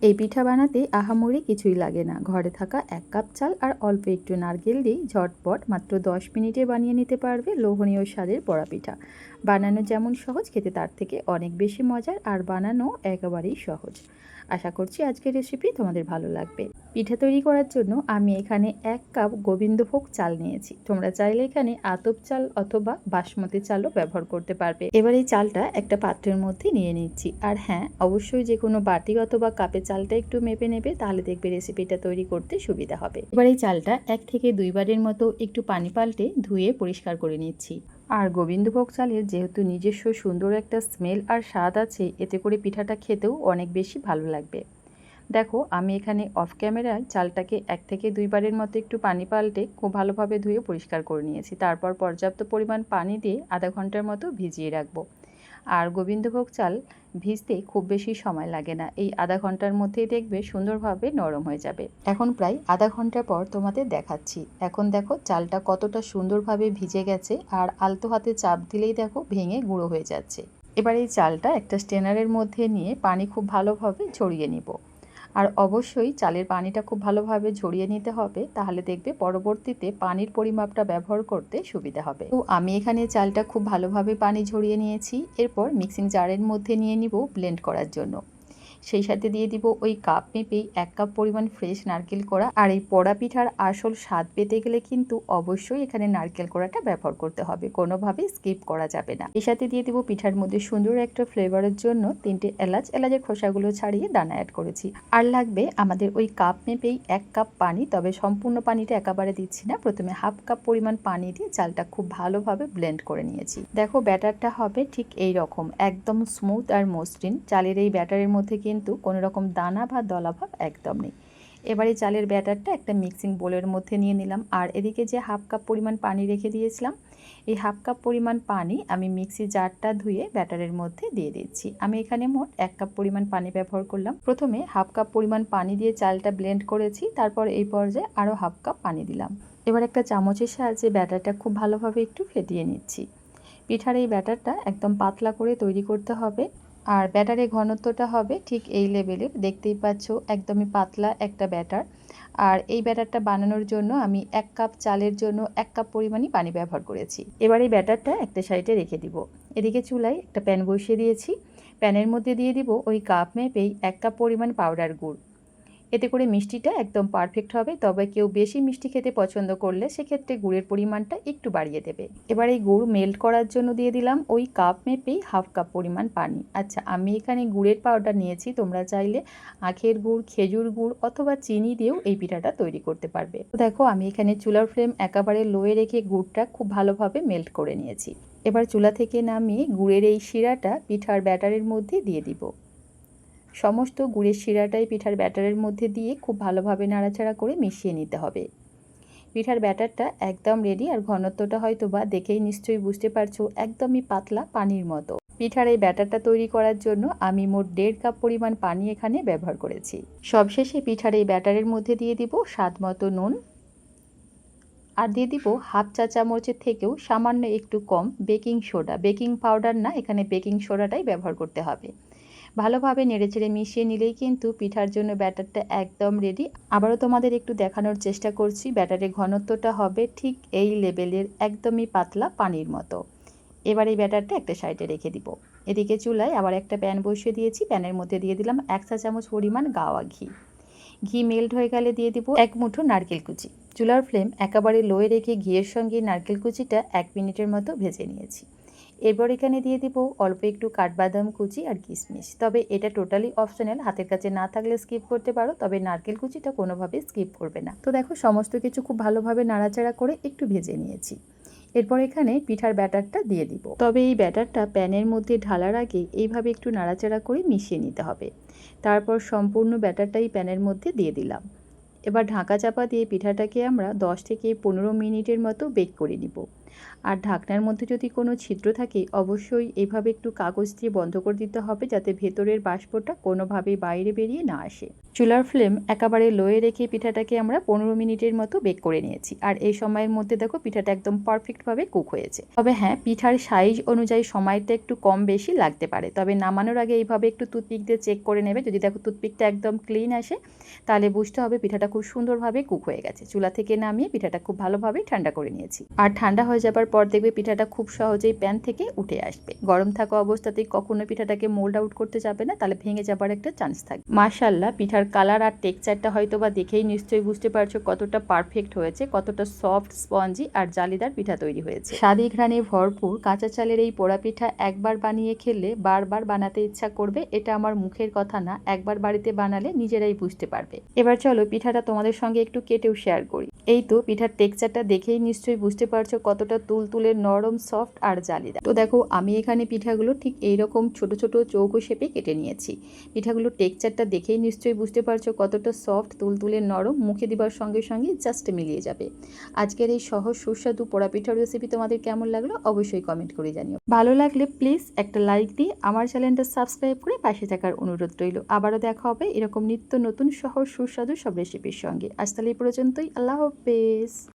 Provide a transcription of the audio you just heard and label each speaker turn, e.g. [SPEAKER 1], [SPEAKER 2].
[SPEAKER 1] এই পিঠা বানাতে আহামরি কিছুই লাগে না। ঘরে থাকা 1 কাপ চাল আর অল্প একটু নারকেল দিয়ে ঝটপট মাত্র 10 মিনিটে বানিয়ে নিতে পারবে লোভনীয় স্বাদের বড়া পিঠা। বানানো যেমন সহজ, খেতে তার থেকে অনেক বেশি মজার, আর বানানো একেবারেই সহজ। আশা করছি আজকের রেসিপি তোমাদের ভালো লাগবে। পিঠা তৈরি করার জন্য আমি এখানে 1 কাপ গোবিন্দভোগ চাল নিয়েছি। তোমরা চাইলে এখানে আতপ চাল অথবা বাসমতি চালও ব্যবহার করতে পারবে। এবার এই চালটা একটা পাত্রের মধ্যে নিয়ে নিচ্ছি। আর হ্যাঁ, অবশ্যই যে কোনো বাটি অথবা কাপে চালটা একটু মেপে নেবে, তাহলে দেখবে রেসিপিটা তৈরি করতে সুবিধা হবে। এবার এই চালটা 1 থেকে 2 বারের মতো একটু পানি পাল্টে ধুয়ে পরিষ্কার করে নিচ্ছি। আর গোবিন্দভোগ চালের যেহেতু নিজস্ব সুন্দর একটা স্মেল আর স্বাদ আছে, এতে করে পিঠাটা খেতেও অনেক বেশি ভালো লাগবে। দেখো, আমি এখানে অফ ক্যামেরায় চালটাকে 1 থেকে 2 বারের মতো একটু পানি পাল্টে খুব ভালোভাবে ধুয়ে পরিষ্কার করে নিয়েছি। তারপর পর্যাপ্ত পরিমাণ পানি দিয়ে আধা ঘন্টার মতো ভিজিয়ে রাখবো। আর গোবিন্দভোগ চাল ভিজতে খুব বেশি সময় লাগে না, এই আধা ঘন্টার মধ্যেই দেখবে সুন্দরভাবে নরম হয়ে যাবে। এখন প্রায় আধা ঘন্টা পর তোমাদের দেখাচ্ছি। এখন দেখো চালটা কতটা সুন্দরভাবে ভিজে গেছে, আর আলতো হাতে চাপ দিলেই দেখো ভেঙে গুঁড়ো হয়ে যাচ্ছে। এবার এই চালটা একটা স্ট্রেনারের মধ্যে নিয়ে পানি খুব ভালোভাবে ঝরিয়ে নিব। আর অবশ্যই চালের পানিটা খুব ভালোভাবে ঝরিয়ে নিতে হবে, তাহলে দেখবে পরবর্তীতে পানির পরিমাপটা ব্যবহার করতে সুবিধা হবে। তো আমি এখানে চালটা খুব ভালোভাবে পানি ঝরিয়ে নিয়েছি। এরপর মিক্সিং জারের মধ্যে নিয়ে নিব ব্লেন্ড করার জন্য। সেই সাথে দিয়ে দিব ওই কাপ মেপেই 1 কাপ পরিমাণ ফ্রেশ নারকেল কোড়া। আর এই পোড়া পিঠার আসল স্বাদ পেতে গেলে কিন্তু অবশ্যই এখানে নারকেল কোড়াটা ব্যবহার করতে হবে, কোনোভাবেই স্কিপ করা যাবে না। এর সাথে দিয়ে দিব পিঠার মধ্যে সুন্দর একটা ফ্লেভারের জন্য 3টে এলাচ। এলাচের খোসাগুলো ছাড়িয়ে দানা অ্যাড করেছি। আর লাগবে আমাদের ওই কাপ মেপেই 1 কাপ পানি, তবে সম্পূর্ণ পানিটা একেবারে দিচ্ছি না। প্রথমে হাফ কাপ পরিমাণ পানি দিয়ে চালটা খুব ভালোভাবে ব্লেন্ড করে নিয়েছি। দেখো ব্যাটারটা হবে ঠিক এই রকম, একদম স্মুথ আর মসৃণ। চালের এই ব্যাটারের মধ্যে কিন্তু কোনো রকম দানা বা দলাভাব একদম নেই। এবারে চালের ব্যাটারটা একটা মিক্সিং বোলের মধ্যে নিয়ে নিলাম। আর এদিকে যে হাফ কাপ পরিমাণ পানি রেখে দিয়েছিলাম, এই হাফ কাপ পরিমাণ পানি আমি মিক্সি জারটা ধুয়ে ব্যাটারের মধ্যে দিয়ে দিচ্ছি। আমি এখানে মোট 1 কাপ পরিমাণ পানি ব্যবহার করলাম। প্রথমে হাফ কাপ পরিমাণ পানি দিয়ে চালটা ব্লেন্ড করেছি, তারপর এই পর্যায়ে আরও হাফ কাপ পানি দিলাম। এবার একটা চামচের সাহায্যে ব্যাটারটা খুব ভালোভাবে একটু ফেটিয়ে নিচ্ছি। পিঠার এই ব্যাটারটা একদম পাতলা করে তৈরি করতে হবে। আর ব্যাটারের ঘনত্বটা হবে ঠিক এই লেভেলের, দেখতেই পাচ্ছ একদমই পাতলা একটা ব্যাটার। আর এই ব্যাটারটা বানানোর জন্য আমি 1 কাপ চালের জন্য 1 কাপ পরিমাণই পানি ব্যবহার করেছি। এবার এই ব্যাটারটা একটা সাইডে রেখে দিব। এদিকে চুলায় একটা প্যান বসিয়ে দিয়েছি। প্যানের মধ্যে দিয়ে দিব ওই কাপ মেপেই 1 কাপ পরিমাণ পাউডার গুড়। এতে করে মিষ্টিটা একদম পারফেক্ট হবে। তবে কেউ বেশি মিষ্টি খেতে পছন্দ করলে সেক্ষেত্রে গুড়ের পরিমাণটা একটু বাড়িয়ে দেবে। এবার এই গুড় মেল্ট করার জন্য দিয়ে দিলাম ওই কাপ মেপেই হাফ কাপ পরিমাণ পানি। আচ্ছা, আমি এখানে গুড়ের পাউডার নিয়েছি, তোমরা চাইলে আখের গুড়, খেজুর গুড় অথবা চিনি দিয়েও এই পিঠাটা তৈরি করতে পারবে। তো দেখো, আমি এখানে চুলার ফ্লেম একেবারে লোয়ে রেখে গুড়টা খুব ভালোভাবে মেল্ট করে নিয়েছি। এবার চুলা থেকে নামিয়ে গুড়ের এই শিরাটা পিঠার ব্যাটারের মধ্যে দিয়ে দিব। সমস্ত গুড়ের শিরাটাই পিঠার ব্যাটারের মধ্যে দিয়ে খুব ভালোভাবে নাড়াচাড়া করে মিশিয়ে নিতে হবে। পিঠার ব্যাটারটা একদম রেডি। আর ঘনত্বটা হয়তো বা দেখেই নিশ্চয়ই বুঝতে পারছো, একদমই পাতলা পানির মতো। পিঠার এই ব্যাটারটা তৈরি করার জন্য আমি মোট 1.5 কাপ পরিমাণ পানি এখানে ব্যবহার করেছি। সবশেষে পিঠার এই ব্যাটারের মধ্যে দিয়ে দিব স্বাদ মতো নুন। আর দিয়ে দিব হাফ চা চামচের থেকেও সামান্য একটু কম বেকিং সোডা। বেকিং পাউডার না, এখানে বেকিং সোডাটাই ব্যবহার করতে হবে। ভালোভাবে নেড়েচেড়ে মিশিয়ে নিলেই কিন্তু পিঠার জন্য ব্যাটারটা একদম রেডি। আবারও তোমাদের একটু দেখানোর চেষ্টা করছি, ব্যাটারের ঘনত্বটা হবে ঠিক এই লেভেলের, একদমই পাতলা পানির মতো। এবার এই ব্যাটারটা একটা সাইডে রেখে দিব। এদিকে চুলায় আবার একটা প্যান বসিয়ে দিয়েছি। প্যানের মধ্যে দিয়ে দিলাম 1 চা চামচ পরিমাণ গাওয়া ঘি। ঘি মেল্ট হয়ে গেলে দিয়ে দিব 1 মুঠো নারকেল কুচি। চুলার ফ্লেম একেবারে লোয়ে রেখে ঘিয়ের সঙ্গে নারকেল কুচিটা 1 মিনিটের মতো ভেজে নিয়েছি। এরপর এখানে দিয়ে দিব অল্প একটু কাঠবাদাম কুচি আর কিশমিশ। তবে এটা টোটালি অপশনাল, হাতের কাছে না থাকলে স্কিপ করতে পারো, তবে নারকেল কুচিটা কোনোভাবেই স্কিপ করবে না। তো দেখো, সমস্ত কিছু খুব ভালোভাবে নাড়াচাড়া করে একটু ভেজে নিয়েছি। এরপর এখানে পিঠার ব্যাটারটা দিয়ে দিব। তবে এই ব্যাটারটা প্যানের মধ্যে ঢালার আগে এইভাবে একটু নাড়াচাড়া করে মিশিয়ে নিতে হবে। তারপর সম্পূর্ণ ব্যাটারটাই প্যানের মধ্যে দিয়ে দিলাম। এবার ঢাকা চাপা দিয়ে পিঠাটাকে আমরা 10 থেকে 15 মিনিটের মতো বেক করে নিব। আর ঢাকনার মধ্যে যদি কোনো ছিদ্র থাকে অবশ্যই এভাবে একটু কাগজ দিয়ে বন্ধ করে দিতে হবে, যাতে ভেতরের বাষ্পটা কোনোভাবেই বাইরে বেরিয়ে না আসে। চুলার ফ্লেম একেবারে লোয়ে রেখে পিঠাটাকে আমরা 15 মিনিটের মতো বেক করে নিয়েছি। আর এই সময়ের মধ্যে দেখো পিঠাটা একদম পারফেক্টভাবে কুক হয়েছে। তবে হ্যাঁ, পিঠার সাইজ অনুযায়ী সময়টা একটু কম বেশি লাগতে পারে। তবে নামানোর আগে এইভাবে একটু টুথপিক দিয়ে চেক করে নেবে। যদি দেখো টুথপিকটা একদম ক্লিন আসে তাহলে বুঝতে হবে পিঠাটা খুব সুন্দরভাবে কুক হয়ে গেছে। চুলা থেকে নামিয়ে পিঠাটা খুব ভালোভাবে ঠান্ডা করে নিয়েছি। আর ঠান্ডা হয়ে যাবার পর দেখবে পিঠাটা খুব সহজেই প্যান থেকে উঠে আসবে। গরম থাকা অবস্থাতেই কখনো পিঠাটাকে মোল্ড আউট করতে যাবে না, তাহলে ভেঙে যাবার একটা চান্স থাকে। মাশাআল্লাহ, পিঠার কালার আর টেক্সচারটা হয়তো বা দেখেই নিশ্চয়ই বুঝতে পারছো কতটা পারফেক্ট হয়েছে, কতটা সফট, স্পঞ্জি আর জালিদার পিঠা তৈরি হয়েছে। স্বাদে ঘ্রাণে ভরপুর কাঁচা চালের এই পোড়া পিঠা একবার বানিয়ে খেলে বারবার বানাতে ইচ্ছা করবে। এটা আমার মুখের কথা না, একবার বাড়িতে বানালে নিজেরাই বুঝতে পারবে। এবার চলো পিঠাটা তোমাদের সঙ্গে একটু কেটেও শেয়ার করি। এই তো পিঠার টেক্সচারটা দেখেই নিশ্চয়ই বুঝতে পারছো কতটা তুলতুলে, নরম, সফট আর জালিদার। তো দেখো আমি এখানে পিঠাগুলো ঠিক এইরকম ছোট ছোট চৌকো শেপে কেটে নিয়েছি। পিঠাগুলোর টেক্সচারটা দেখেই নিশ্চয়ই বুঝতে পারছো কতটা সফট, তুলতুলে, নরম, মুখে দিবার সঙ্গে সঙ্গে জাস্ট মিলিয়ে যাবে। আজকের এই সহজ সুস্বাদু পোড়া পিঠার রেসিপি তোমাদের কেমন লাগলো অবশ্যই কমেন্ট করে জানিও। ভালো লাগলে প্লিজ একটা লাইক দিয়ে আমার চ্যানেলটা সাবস্ক্রাইব করে পাশে থাকার অনুরোধ রইল। আবারও দেখা হবে এরকম নিত্য নতুন সহজ সুস্বাদু সব রেসিপির সঙ্গে। আজ তাহলে এই পর্যন্তই। আল্লাহ হাফেজ।